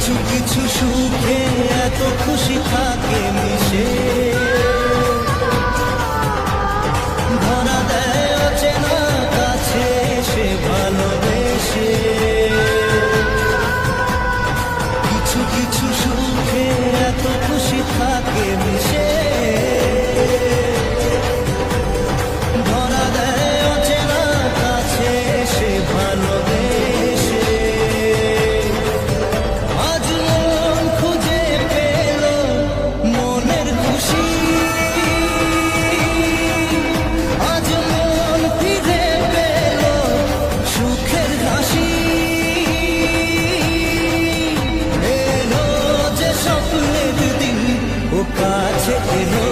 কিছু কিছু সুখে এত খুশি থাকে মিশে, ধরা দেয় অচেনা কাছে সে ভালোবেসে। কিছু কিছু সুখে এত খুশি থাকে মিশে, ধরা দেয় অচেনা কাছে সে ভালোবেসে। আজ মন খুঁজে পেল মনের খুশি, আজ মন ফিরে পেল সুখের হাসি। এলো যে স্বপ্নের দিন, ও কাছে এলো